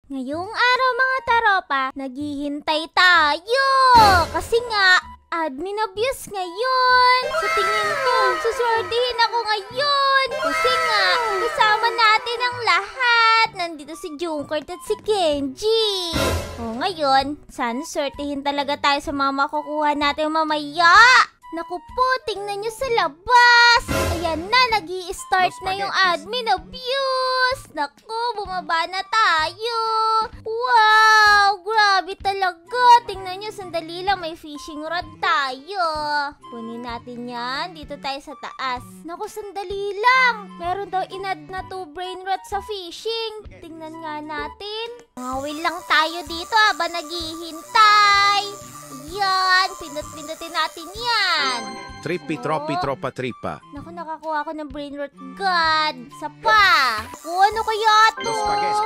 Ngayong araw mga taropa, naghihintay tayo! Kasi nga, admin abuse ngayon! Sa tingin ko, susortihin ako ngayon! Kasi nga, kasama natin ang lahat! Nandito si Junkert at si Kenji! O ngayon, sana sortihin talaga tayo sa mga makukuha natin mamaya! Naku po, tingnan nyo sa labas! Ayan na, nag-i-start na yung admin abuse! Naku, bumaba na tayo! Wow! Grabe talaga! Tingnan nyo, sandali lang, may fishing rod tayo. Kunin natin yan. Dito tayo sa taas. Naku, sandali lang! Meron daw inad na 2 brain rot sa fishing. Tingnan nga natin. Mawil lang tayo dito habang naghihintay. Yan! Pindot-pindotin natin yan! Trippi, troppi, troppa, trippa. Naku, nakakuha ko ng brain rot. God! Sa pa! Ano kaya to?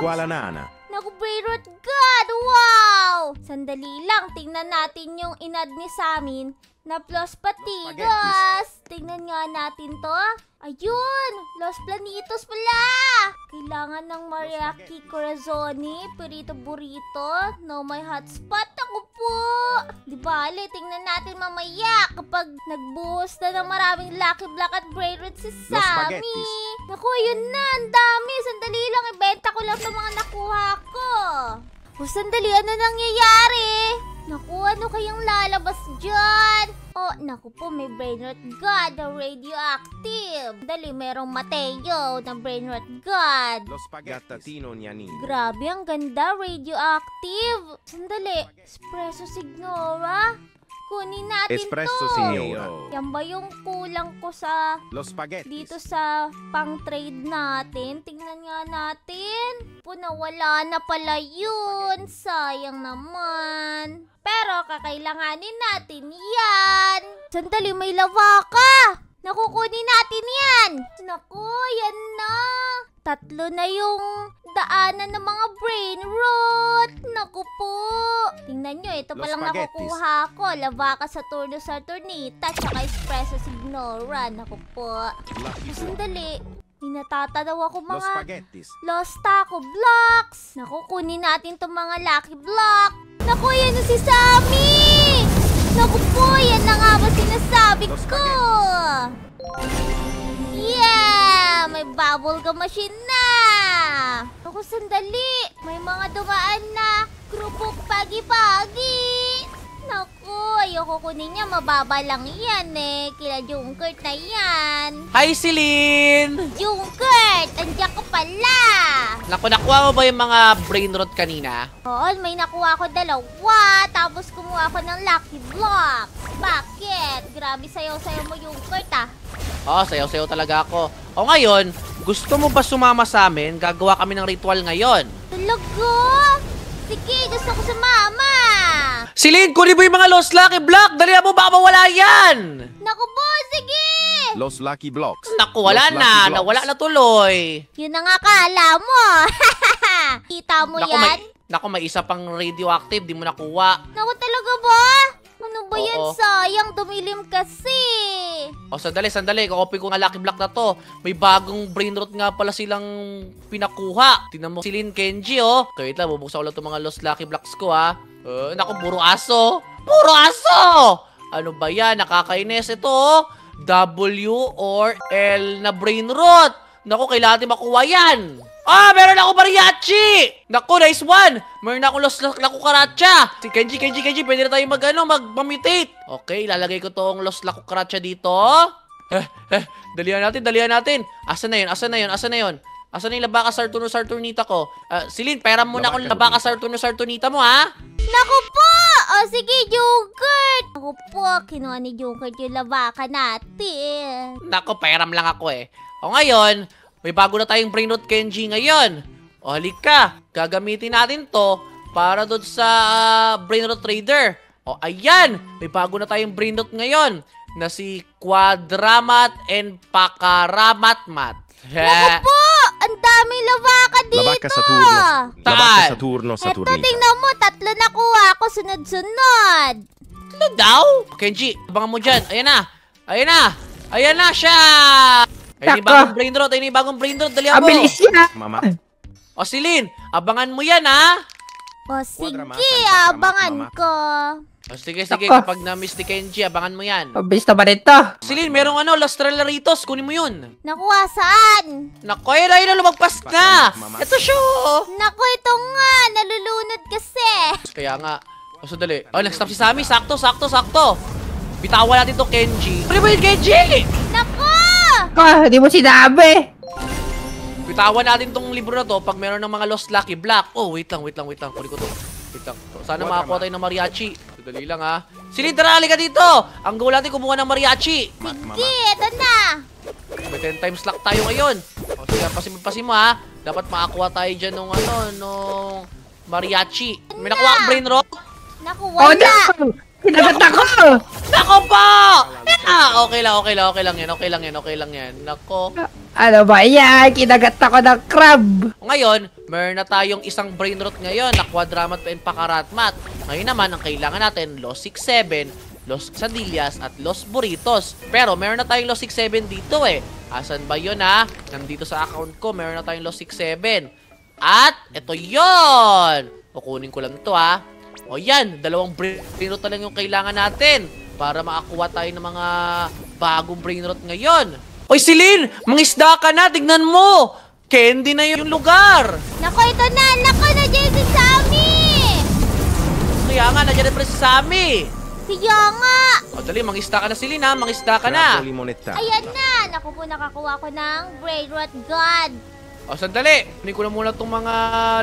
Squala nana. Naku, brain rot. God! Wow! Sandali lang. Tingnan natin yung inad ni Samin na Los Patigas. Tingnan nga natin to. Ayun! Los Planitos pala! Kailangan ng Mariachi Corazoni, Perito Burrito, no may hotspot. Ako po! Di bale, tingnan natin mamaya kapag nagbuhos na ng maraming Lucky Block at Brain Rot si Sammy. Naku, yun na! Ang dami! Sandali lang, ibenta ko lang sa mga nakuha ko. O sandali, ano nangyayari? Naku, ano kayang lalabas dyan? Oh, naku po, may brain rot god na radioactive. Dali, merong Mateo na brain rot god. Lo spaghettatino niani. Grabe, ang ganda, radioactive. Sandali, espresso signora. Kunin natin Espresso to. signora. Yan ba yung kulang ko sa Lo spaghetti. dito sa pang-trade natin? Tingnan nga natin. Nawala na pala yun. Sayang naman. Pero kakailanganin natin yan. Sandali, may lawaka. Nakukunin natin yan. Naku, yan na. 3 na yung daanan ng mga brain rot. Naku po. Tingnan nyo, ito palang nakukuha ko. Lavaka Saturno Saturnita, tsaka Espresso Signora. Naku po. Sandali. May natatanaw ako Lo mga spaghettis. Lost Taco Blocks. Naku, kunin natin itong mga Lucky Block. Naku, yan na si Sammy! Naku po, yan na nga ba sinasabi ko? Yeah! May bubblegum machine na! Naku, sandali! May mga dumaan na grupong pagi-pagi! Naku, ayoko kunin niya. Mababa lang yan eh. Kila Junkert na yan. Hi, Celine! Junkert! Andiyan ka pala! Naku, nakuha mo ba yung mga brain rot kanina? Oo, may nakuha ko 2. Tapos kumuha ko ng Lucky Blocks. Bakit? Grabe sayaw-sayaw mo, Junkert ah. Oo, sayaw-sayaw talaga ako. O ngayon, gusto mo ba sumama sa amin? Gagawa kami ng ritual ngayon. Talaga? Sige, gusto ko sumama. Celine, kunin mo yung mga Lost Lucky Block! Dali mo, baka mawala yan! Naku po, sige! Los lucky blocks. Naku, wala Los na. Lucky Blocks. Nawala na tuloy. Yun ang akala mo. Kita mo Naku, yan? may isa pang radioactive. Di mo nakuha. Naku, talaga ba? Ano ba yan? Oo. Sayang, dumilim kasi. O, sandali. Kakopy ko nga Lucky Block na to. May bagong brain rot nga pala silang pinakuha. Tingnan mo, Celine, Kenji, oh. Kaya lang, bubuksan ko lang itong mga Lost Lucky Blocks ko, ha. Naku, puro aso. Puro aso! Ano ba yan? Nakakainis ito, oh. W or L na brain rot. Naku, kailangan natin makuha yan. Meron ako mariachi! Naku, nice one! Meron ako Lost Laku Karacha! Si Kenji, pwede na tayo mag-mutate. Okay, ilalagay ko tong Lost Laku Karacha dito. Dalihan natin. Asan na yun? Asan na yung Labaka Saturnita ko? Celine, pera muna akong Labaka Saturnita mo, ha? Naku po! O sige, Junkert! Naku po, kinuha ni Junkert yung labaka natin. Naku, pairam lang ako eh. O ngayon, may bago na tayong brain rot Kenji ngayon. O halika, gagamitin natin to para doon sa brain rot trader. O ayan, may bago na tayong brain rot ngayon na si Quadramat and Pakaramatmat. Naku po! Ang daming lavaka dito! Lavaka Saturno. Lavaka Saturno Eto, Saturnita. tingnan mo, 3 nakuha ako sunod-sunod. Ano daw? Kenji, abangan mo dyan. Ayan na siya! Ayun yung bagong brain rot. Dali mo. Abilis niya. Mama. O, Celine, Abangan mo yan, ha? O sige, Quadramata, abangan mama. ko. O, sige, sige. Ako. Kapag na-miss ni Kenji, abangan mo yan. Mabilis naman ito. Celine, merong Los Trelaritos. Kunin mo yun. Nakuha saan? Nako, ayun na, lumagpas na. Mama. Ito siya. oh. Naku, ito nga. Nalulunod kasi. Kaya nga. O, sandali. Oh, nag-stop si Sammy. Sakto, sakto, sakto. Bitawan natin to Kenji. Ano ba yun, Kenji? Naku! Hindi mo sinabi. Bitawan natin tong libro na to pag meron ng mga Lost Lucky Block. Oh, wait lang. Kunin ko to. Wait lang. Sana makakuha tayo ng mariachi. Dali lang, ha. Celine, tara, halika dito. Ang goal natin kumuha ng mariachi. Sige, ito na. May 10 times luck tayo ngayon. O, sige, pasim mo, ha. Dapat makakuha tayo dyan nung nung mariachi. May nakuha ang brain rock? Naku, Oh, wala. no! Kinagat ako! Nako po! Okay lang yan. Nako. Ano ba yan? Kinagat ako ng crab. Ngayon, meron na tayong isang brain rot ngayon na Quadramat and Pakaratmat. Ngayon naman, ang kailangan natin, Los 67, Los Quesadillas, at Los Burritos. Pero meron na tayong Los 67 dito eh. Asan ba yun ha? Nandito sa account ko, meron na tayong Los 67. At, ito yon. Kukunin ko lang ito ha. O yan, 2 brain rot na lang yung kailangan natin para makakuha tayo ng mga bagong brain rot ngayon. Oy, Celine! Mangisda ka na! Tignan mo! Candy na yung lugar! Naku, ito na. Naku, nandiyan si Sammy. Kaya nga, nandiyan na pala si Sammy! Kaya nga. O, dali, mangisda ka na, Celine, ha? Mangisda ka na! Limonetta. Ayan na. Naku po, nakakuha ko ng Brain Rot God. O, sandali! Kunin ko na muna itong mga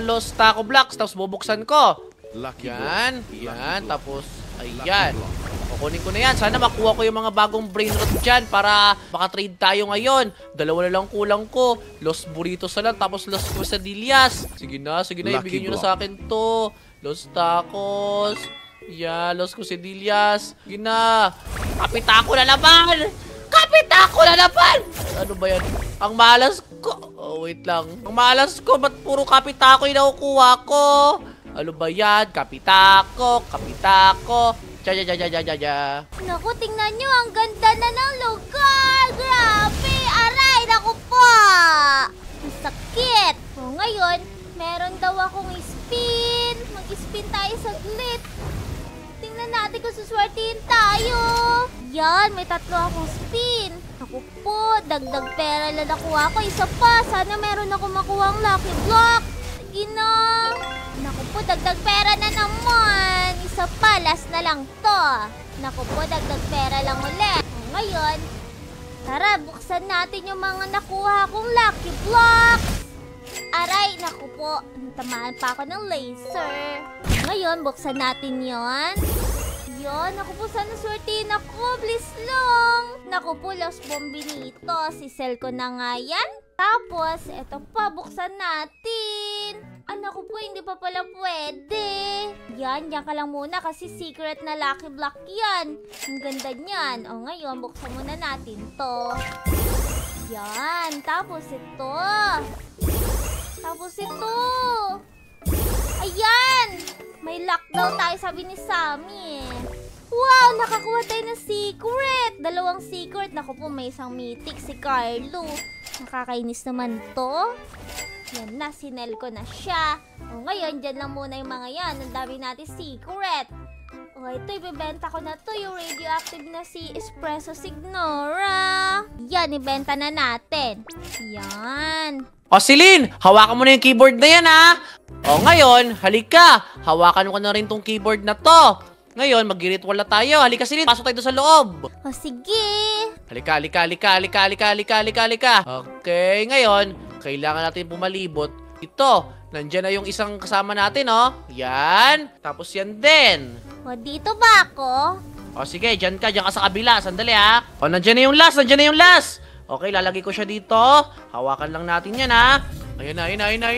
Lost Taco Blocks, tapos bubuksan ko. Lucky Yan, block. yan, Lucky tapos, block. ayan. Lucky block. Kukunin ko na yan. Sana makuha ko yung mga bagong brain rot dyan para makatrade tayo ngayon. 2 na lang kulang ko. Los Burritos na lang, tapos Los Quesadillas. Sige na, Lucky ibigay nyo na block. sa akin to. Los Tacos. Yeah, Los Quesadillas. Sige na. Kapitako na naman! Kapitako na naman! Ano ba yan? Ang malas ko. Oh, wait lang. Ang malas ko, ba't puro kapitako yung nakukuha ko? Ano ba yan? Kapitako. Ja. Naku, tingnan nyo. Ang ganda na ng lugar. Grabe. Aray, naku po. Ang sakit. O, ngayon, meron daw akong spin. Mag-spin tayo saglit. Tingnan natin kung suswertihin tayo. Yan, may 3 akong spin. Naku po, dagdag pera na nakuha ko. Isa pa, sana meron ako makuha ang Lucky Block. Sige na. Naku po, dagdag pera na naman. Isa pa, last na lang to. Naku po, dagdag pera lang ulit. Ngayon, tara, buksan natin yung mga nakuha kong Lucky Blocks. Aray, naku po, tamaan pa ako ng laser. Ngayon, buksan natin yon. Yon, naku po, sana swertihin ako. Please lang. Naku po, Los Bombinitos. Sisell ko na nga yan. Tapos, eto pa, buksan natin. Naku po, hindi pa pala pwede. Yan ka lang muna kasi secret na Lucky Block yan. Ang ganda niyan. O ngayon, buksan muna natin to. Yan, tapos ito. Tapos ito. Ayan! May lockdown tayo, sabi ni Sammy eh. Wow! Nakakuha tayo ng secret! 2 secret. Naku po, may isang mythic, si Carlo. Nakakainis naman to. Yan na, sinel ko na siya. O ngayon, dyan lang muna yung mga yan. Ang dami natin secret. O ito, ibibenta ko na to. Yung radioactive na si Espresso Signora. Yan, ibenta na natin. Yan. O, Celine, hawakan mo na yung keyboard na yan, ha? O, ngayon, halika. Hawakan ko na rin tong keyboard na to. Ngayon, mag-ritual na tayo. Halika, Celine, pasok tayo doon sa loob. O sige. Halika. Okay, ngayon, kailangan natin pumalibot. Ito, nandyan na yung isang kasama natin, oh. Yan. Tapos yan din. O dito ba ako? O, sige, dyan ka sa kabila. Sandali, ha? O, nandyan na yung last. Okay, lalagay ko siya dito. Hawakan lang natin yan, ha? Ayan na. Ayan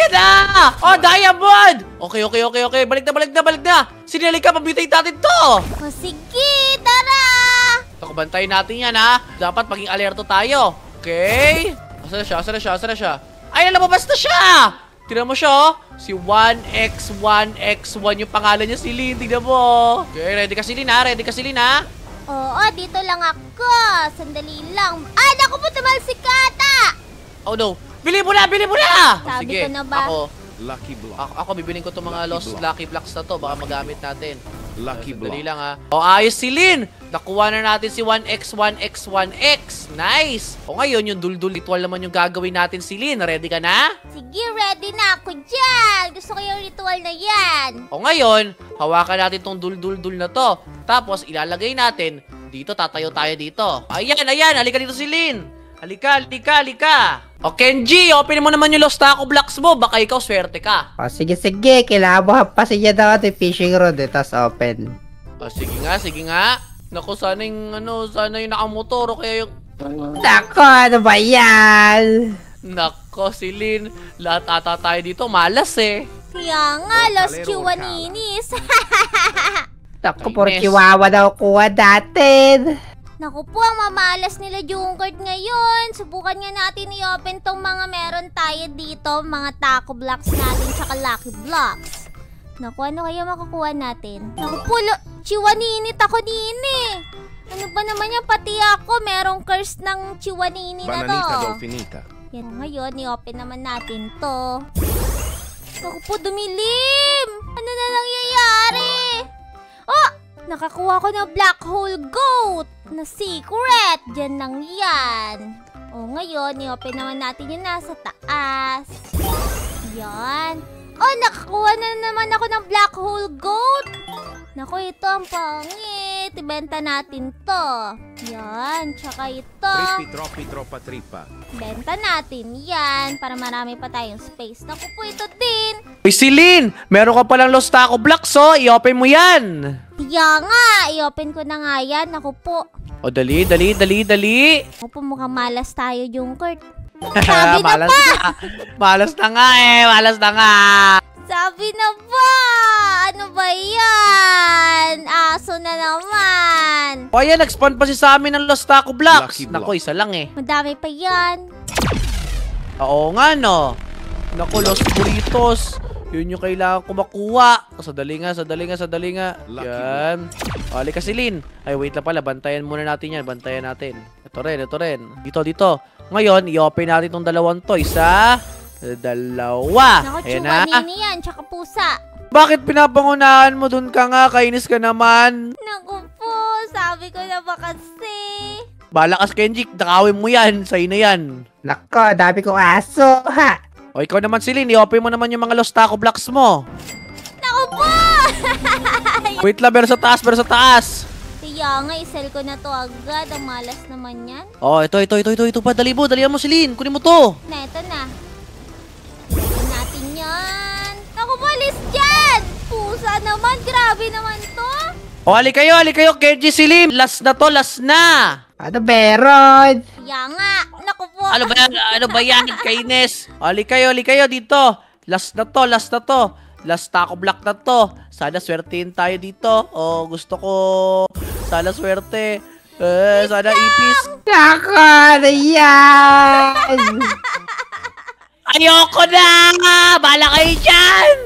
na! Oh, diamond! Okay. Balik na. Sinili ka, pabitay natin to! O sige, tara! Ito, bantayin natin yan, ha? Dapat maging alerto tayo. Okay? Asa na siya? Ay, lumabas na siya! Tignan mo siya, oh. Si 1x1x1 yung pangalan niya, Celine. Tignan mo. Okay, ready ka, Celine, ha? Oo, dito lang ako. Sandali lang. Naku po, tumalsik ka ata! Oh, no. Bili mo na! Bili mo na! Sabi Sige, ko na ba? Lucky Block. Ako bibiling ko itong mga Lucky Blocks na to. Baka magamit natin. Lucky Dali Block. lang ha. O, ayos si Lin! Nakuha na natin si 1x, 1x, 1x. Nice! O ngayon, yung duldul ritual naman yung gagawin natin si Lin. Ready ka na? Sige, ready na ako dyan. Gusto ko yung ritual na yan. O ngayon, hawakan natin tong dul-dul-dul na to. Tapos, ilalagay natin. Dito, tatayo tayo dito. Ayan, ayan. Halika dito si Lin. Halika, halika, halika. O Kenji, open mo naman yung Lost Taco Blocks mo. Baka ikaw swerte ka. O, sige, sige. Kailangan mo hampasin niya daw ito yung fishing rod. Tapos open. O sige nga, sige nga. Naku, sana yung nakamotor o kaya yung... Nako, ano ba yan? Nako, si Lin. Lahat ata tayo dito. Malas eh. Kaya nga, Oh, Los kalero Chiwaninis. Naku, puro chihuahua daw kuha natin. Naku po, ang mamalas nila Junkert ngayon. Subukan nga natin i-open tong mga meron tayo dito. Mga taco blocks natin, tsaka lucky blocks. Naku, ano kaya makukuha natin? Naku po, Chiwaninit ako nini. Ano ba naman yan? Pati ako, merong curse ng Chiwanini na to. Bananita Dolfinita. Yan, ngayon, i-open naman natin to. Naku po, dumilim! Ano na nangyayari? Oh! Nakakuha ko ng black hole goat na secret. Diyan lang yan. O, ngayon, i-open naman natin yung nasa taas. Yan. Oh, nakakuha na naman ako ng black hole goat. Naku, ito ang pangit. Ibenta natin to. Yan, tsaka ito. Trippi troppi troppa trippa. Benta natin yan para marami pa tayong space. Naku po, ito din. Uy, si Lin! Meron ka palang Lost Taco Blocks, oh. I-open mo yan. Kaya nga, i-open ko na nga yan. Naku po. O, dali, dali, dali, dali. Naku po, mukhang malas tayo, Junkert. Sabi na Malas pa! na. Malas na nga eh. Malas na nga. Sabi na ba? Ano ba yan? Aso na naman. O, ayan. Nag-spawn pa si sa amin ng Lost Taco Blocks. Lucky Block. Naku, isa lang eh. Madami pa yan. Oo nga, no. Naku, Los Burritos. Yun yung kailangan ko makuha. Sadali nga, sadali nga, sadali nga. Lucky Yan. O, halika si Lin. Ay, wait lang pala. Bantayan muna natin yan. Bantayan natin. Ito rin, ito rin. Dito, dito. Ngayon, i-open natin itong dalawang to. Isa, dalawa. Naku, Ayan na. Chiwanini yan, tsaka pusa. Bakit pinapangunahan mo dun ka nga? Kainis ka naman. Naku po, sabi ko na ba kasi? Balakas, Kenji. Nakawin mo yan. Sa'yo na yan. Nako, dami kong aso, ha? O, ikaw naman si Lin. I-open mo naman yung mga Lost Taco Blocks mo. Naku po! Wait lang, pero sa taas, pero sa taas. Kaya nga, isell ko na to agad. Ang malas naman yan. Oh, ito pa. Dali mo, dalihan mo si Lin. Kunin mo to. Na, ito na. Ito natin yan. Naku po, alis dyan! Pusa naman, grabe naman to. O, hali kayo, Kenji, si Lin. Last na to, last na. Ano meron? Kaya nga, naku po. Ano ba yan, kainis? Hali kayo dito. Last na to. Last taco block na to. Sana swertein tayo dito. O, gusto ko. Sana swerte. Sana ipis. Nako, ano yan? Ayoko na! Bala kayo dyan!